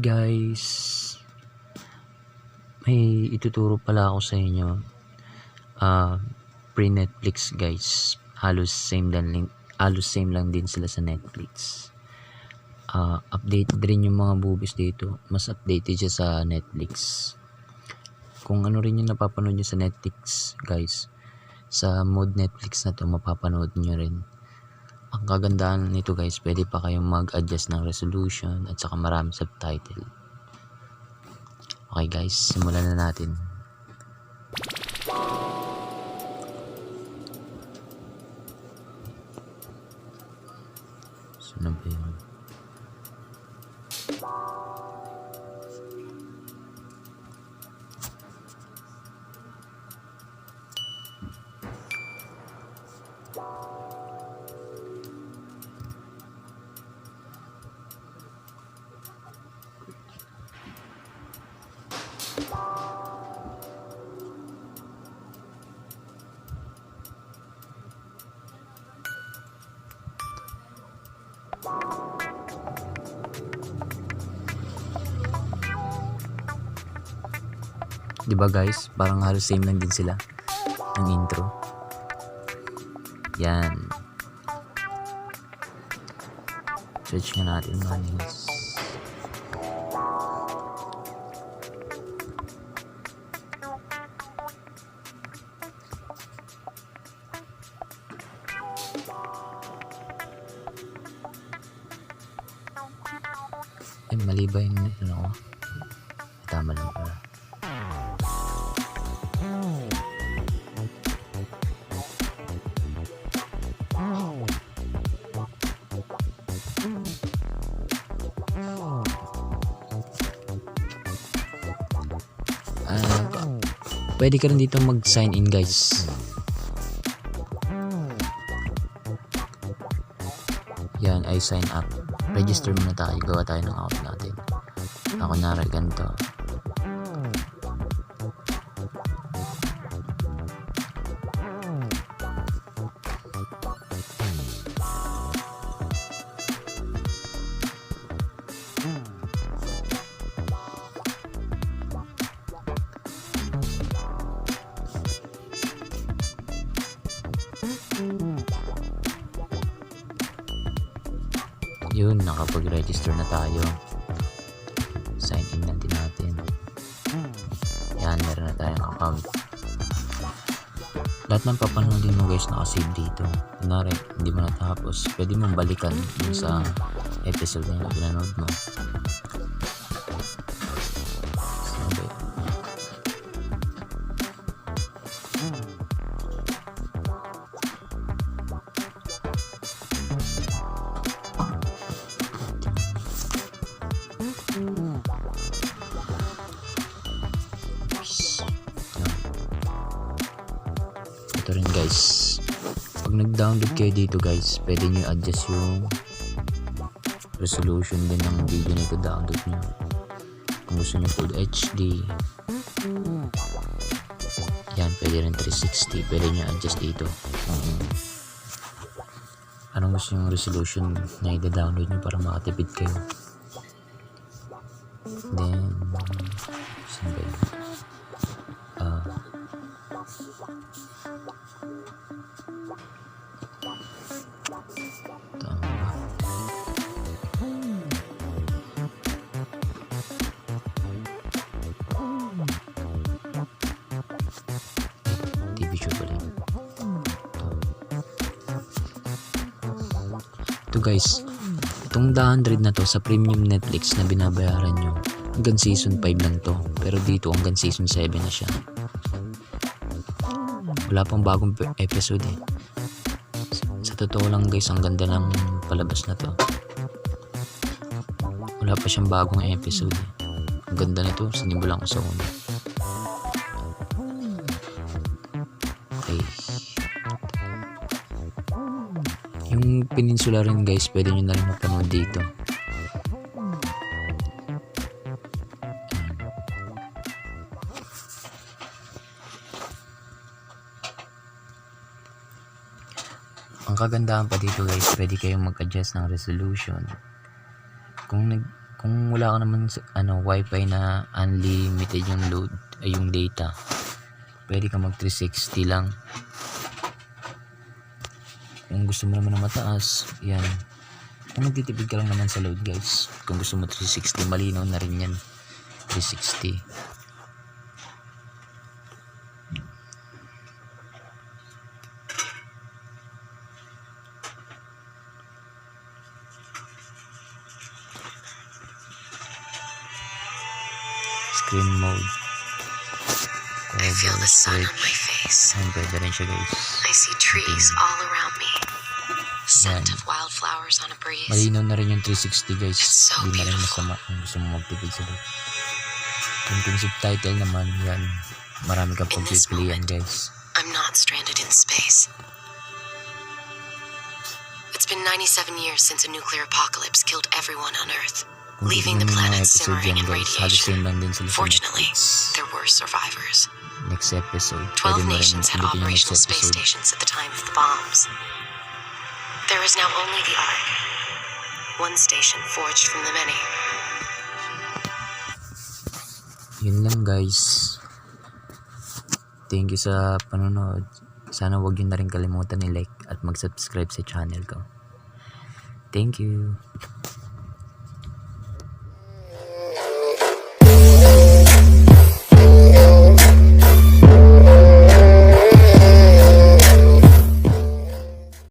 guys, may ituturo pala ako sa inyo. Pre-Netflix guys, halos same lang din sila sa Netflix. Updated rin yung mga movies dito, mas updated siya sa Netflix. Kung ano rin yung napapanood nyo sa Netflix guys, sa mode Netflix na to mapapanood nyo rin. Ang kagandahan nito guys, pwede pa kayong mag-adjust ng resolution at saka maraming subtitle. Okay guys, simulan na natin. Saan ba yun? Diba guys, parang halos same lang din sila ng intro. Yan. Search nga natin mga news. Ay, mali ba yung ano ko? Tama lang pala. Pwede ka rin dito mag-sign in guys. Yan ay sign up. Register muna tayo. Gawa tayo ng account natin. Ako nara ganito. Yun, nakapag-register na tayo. Sign in natin. Yan, meron na tayong account. Lahat ng papanoodin mo guys nakasave dito. Kunwari, hindi mo natapos, pwede mong balikan dun sa episode na pinanood mo. Ito rin guys, pag nag-download kayo dito guys, pwede nyo adjust yung resolution din ng video na ito download nyo. Kung gusto nyo full HD, yan, pwede rin 360, pwede nyo adjust dito. Anong gusto yung resolution na i-download nyo para makatipid kayo. Then saan ba yun? TV show pala yun. Ito guys, itong 100 na to sa premium Netflix na binabayaran nyo, hanggang season 5 lang to, pero dito hanggang season 7 na siya. Wala pang bagong episode eh. Sa totoo lang guys, ang ganda ng palabas na to. Wala pa siyang bagong episode eh. Ang ganda nito, sinimulan ko sa una. Okay. Yung Peninsula rin guys, pwede nyo na rin mapanood dito. Ang kagandahan pa dito guys, pwede kayong mag-adjust ng resolution. Kung Kung wala ka naman wifi na unlimited yung load ay yung data, pwede ka mag 360 lang. Kung gusto mo naman na mataas, yan. Kung magtitipid ka lang naman sa load guys, kung gusto mo 360, malinaw na rin yan, 360. Screen mode. I feel the sun on my face. Pwede rin siya guys. I see trees all around me. Scent of wildflowers on a breeze. Malinaw na rin yung 360 guys. It's so Hindi na rin beautiful. masama kung gusto mo magtipid sa load. Yung subtitle naman, yan. Marami kang In this pagpipilian moment, guys. I'm not stranded in space. It's been 97 years since a nuclear apocalypse killed everyone on Earth, Kung leaving the titignan mo yung mga planet episode simmering yan in guys, halos same radiation. lang din sila sa Fortunately, Netflix. there were survivors. Next episode. 12 Pwede mo rin nations had ulitin yung next operational space episode. stations at the time of the bombs. There is now only the Ark, one station forged from the many. Yun lang guys. Thank you sa panonood. Sana wag yun na rin kalimutan i-like at mag-subscribe sa channel ko. Thank you.